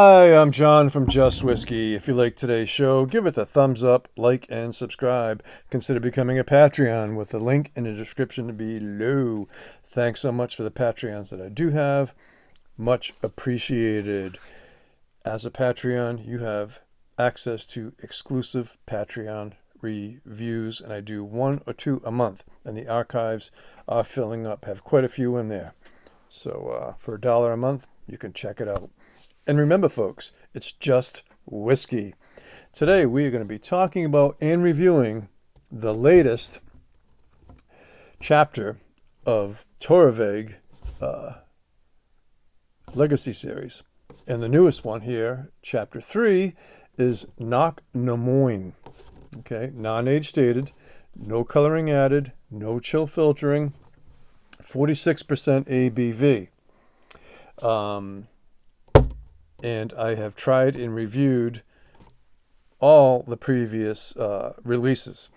Hi, I'm John from Just Whiskey. If you like today's show, give it a thumbs up, like, and subscribe. Consider becoming a Patreon with the link in the description below. Thanks so much for the Patreons that I do have. Much appreciated. As a Patreon, you have access to exclusive Patreon reviews, and I do 1 or 2 a month, and the archives are filling up. Have quite a few in there. So for $1 a month, you can check it out. And remember, folks, it's just whiskey. Today, we are going to be talking about and reviewing the latest chapter of Torabhaig Legacy Series. And the newest one here, Chapter 3, is Cnoc Na Moine. Okay, non-age stated, no coloring added, no chill filtering, 46% ABV. And I have tried and reviewed all the previous releases.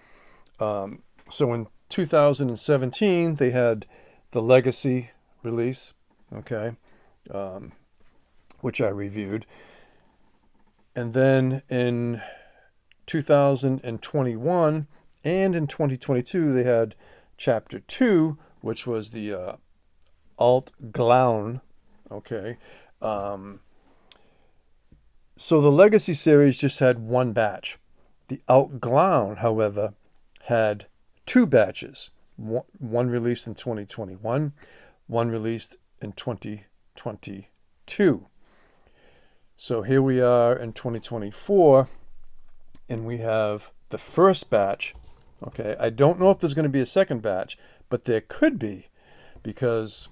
So in 2017, they had the Legacy release, okay, which I reviewed. And then in 2021 and in 2022, they had Chapter 2, which was the Alt Glaun, okay. So the Legacy series just had one batch. The Alt Glaun, however, had 2 batches. One released in 2021, one released in 2022. So here we are in 2024, and we have the first batch. Okay, I don't know if there's going to be a second batch, but there could be, because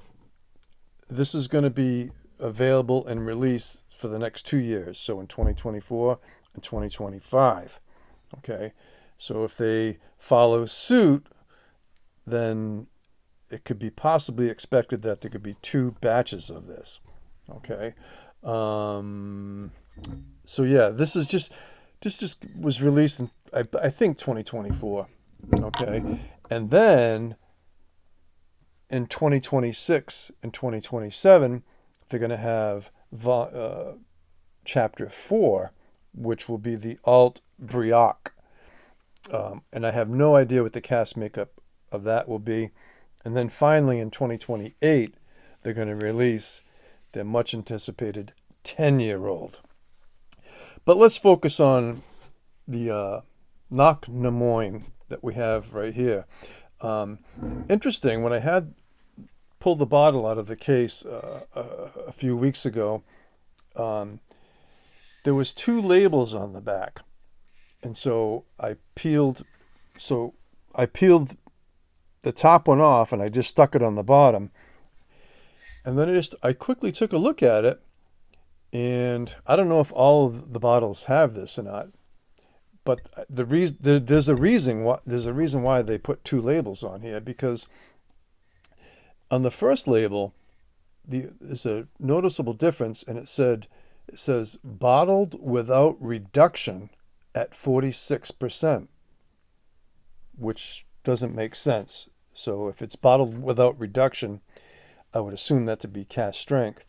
this is going to be available and released for the next 2 years, so in 2024 and 2025. Okay, so if they follow suit, then it could be possibly expected that there could be 2 batches of this. Okay, so yeah, this just was released in I think 2024. Okay, and then in 2026 and 2027, they're going to have Chapter 4, which will be the Alt Brioc. And I have no idea what the cast makeup of that will be. And then finally in 2028, they're going to release their much anticipated 10-year-old. But let's focus on the Cnoc Na Moine that we have right here. Interesting, when I had pulled the bottle out of the case a few weeks ago, there was 2 labels on the back, and so I peeled the top one off, and I just stuck it on the bottom, and then I quickly took a look at it, and I don't know if all of the bottles have this or not, but there's a reason why they put 2 labels on here, because on the first label, there's a noticeable difference, and it says bottled without reduction at 46%, which doesn't make sense. So if it's bottled without reduction, I would assume that to be cask strength.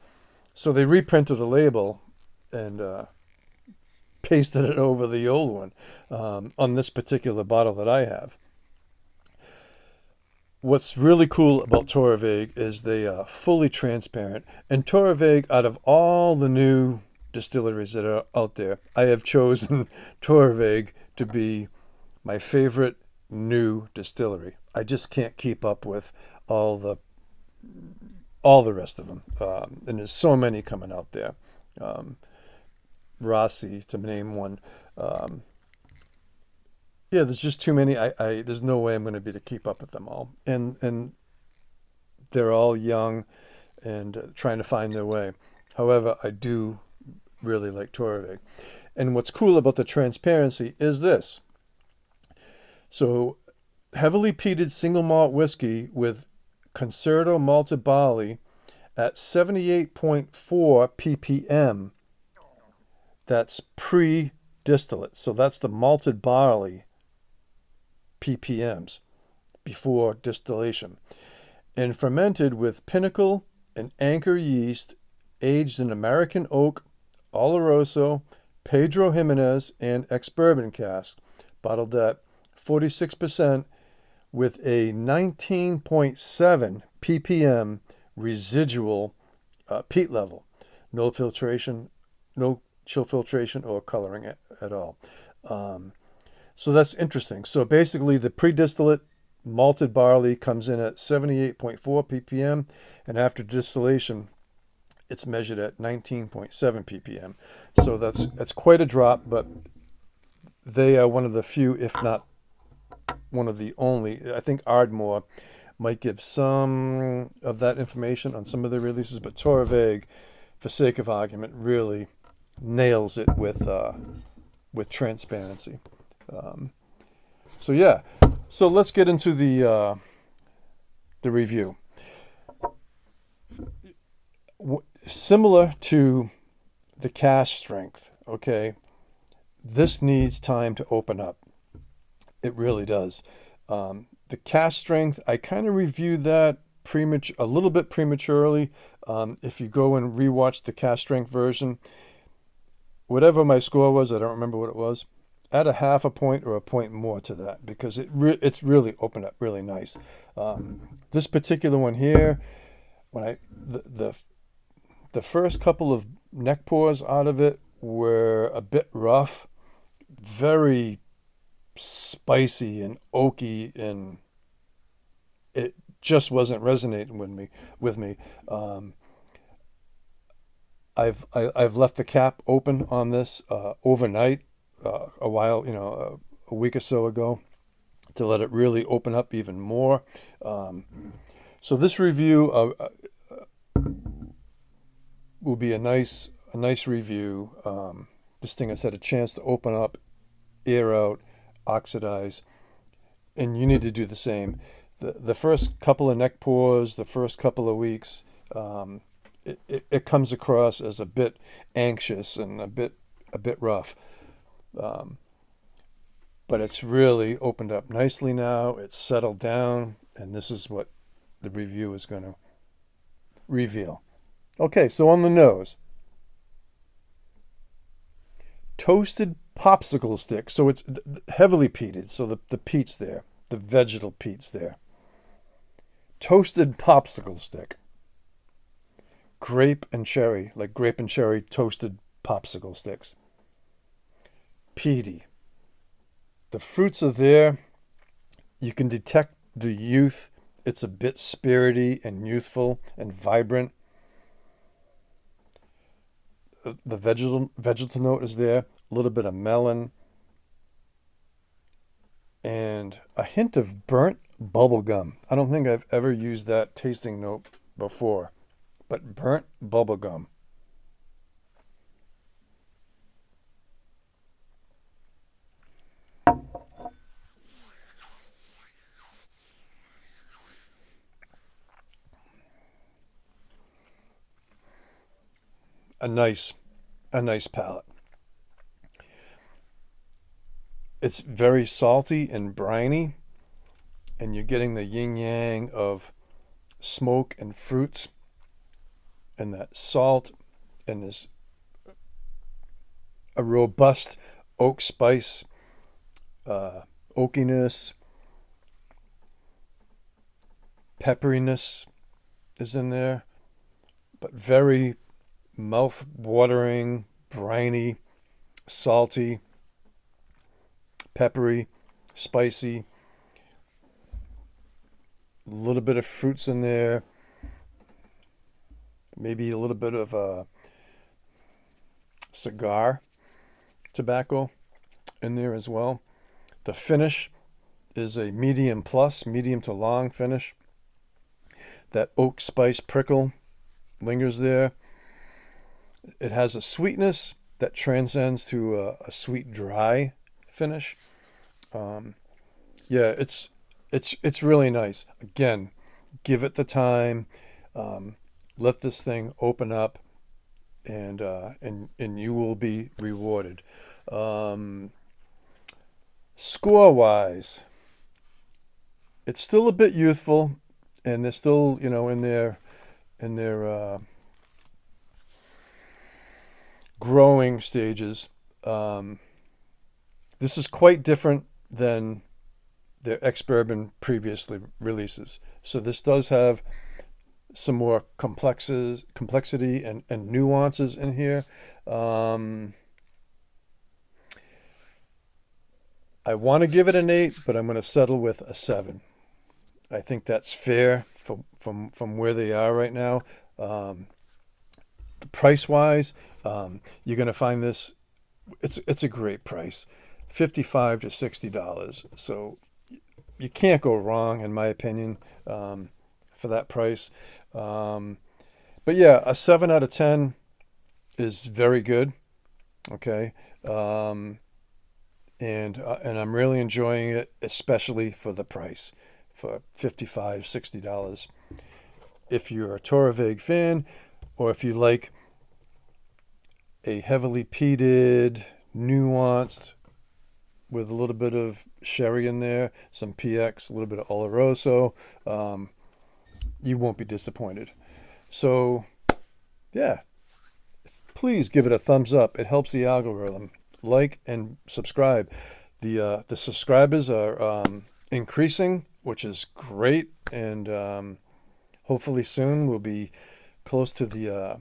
So they reprinted the label and pasted it over the old one on this particular bottle that I have. What's really cool about Torabhaig is they are fully transparent. And Torabhaig, out of all the new distilleries that are out there, I have chosen Torabhaig to be my favorite new distillery. I just can't keep up with all the rest of them. And there's so many coming out there. Rossi, to name one. Yeah, there's just too many. There's no way I'm going to be to keep up with them all. And they're all young and trying to find their way. However, I do really like Torabhaig. And what's cool about the transparency is this. So, heavily peated single malt whiskey with Concerto malted barley at 78.4 ppm. That's pre-distillate. So that's the malted barley ppms before distillation, and fermented with Pinnacle and Anchor yeast, aged in American oak, Oloroso, Pedro Jimenez, and ex-bourbon cask, bottled at 46% with a 19.7 ppm residual peat level. No filtration, no chill filtration or coloring at all. So that's interesting. So basically, the pre-distillate malted barley comes in at 78.4 ppm, and after distillation, it's measured at 19.7 ppm. So that's quite a drop, but they are one of the few, if not one of the only. I think Ardmore might give some of that information on some of the releases, but Torabhaig, for sake of argument, really nails it with transparency. So yeah, so let's get into the review. Similar to the cask strength, okay, this needs time to open up. It really does. The cask strength, I kind of reviewed that a little bit prematurely. If you go and rewatch the cask strength version, whatever my score was, I don't remember what it was, add a half a point or a point more to that, because it's really opened up really nice. This particular one here, when the first couple of neck pours out of it were a bit rough, very spicy and oaky, and it just wasn't resonating with me. I've left the cap open on this overnight, a while, a week or so ago, to let it really open up even more. So this review will be a nice review. This thing has had a chance to open up, air out, oxidize, and you need to do the same. The first couple of neck pours, the first couple of weeks, it comes across as a bit anxious and a bit rough. But it's really opened up nicely now. It's settled down, and this is what the review is going to reveal. Okay, so on the nose, toasted popsicle stick. So it's heavily peated, so the peat's there, the vegetal peat's there. Toasted popsicle stick. Grape and cherry, like grape and cherry toasted popsicle sticks. Peaty. The fruits are there. You can detect the youth. It's a bit spirity and youthful and vibrant. The vegetal note is there. A little bit of melon. And a hint of burnt bubble gum. I don't think I've ever used that tasting note before. But burnt bubble gum. A nice palate. It's very salty and briny, and you're getting the yin-yang of smoke and fruits, and that salt, and this a robust oak spice, oakiness, pepperiness is in there, but very mouth-watering, briny, salty, peppery, spicy, a little bit of fruits in there, maybe a little bit of cigar tobacco in there as well. The finish is a medium to long finish. That oak spice prickle lingers there. It has a sweetness that transcends to a sweet dry finish. Yeah, it's really nice. Again, give it the time. Let this thing open up, and you will be rewarded. Score wise, it's still a bit youthful, and they're still in their growing stages. This is quite different than their ex-bourbon previously releases. So this does have some more complexity and nuances in here. I want to give it an 8, but I'm going to settle with a 7. I think that's fair from where they are right now. Price-wise, you're going to find this, it's a great price, $55 to $60. So you can't go wrong, in my opinion, for that price. But yeah, a 7 out of 10 is very good. Okay. And I'm really enjoying it, especially for the price, for $55, $60. If you're a Torabhaig fan, or if you like a heavily peated, nuanced, with a little bit of sherry in there, some PX, a little bit of Oloroso, you won't be disappointed. So, yeah, please give it a thumbs up. It helps the algorithm. Like and subscribe. The subscribers are increasing, which is great, and hopefully soon we'll be close to the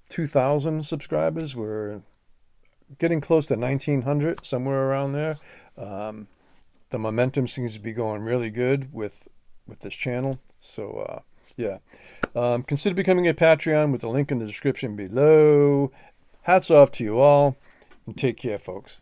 2,000 subscribers. We're getting close to 1,900, somewhere around there. The momentum seems to be going really good with this channel. So yeah, consider becoming a Patreon with the link in the description below. Hats off to you all, and take care, folks.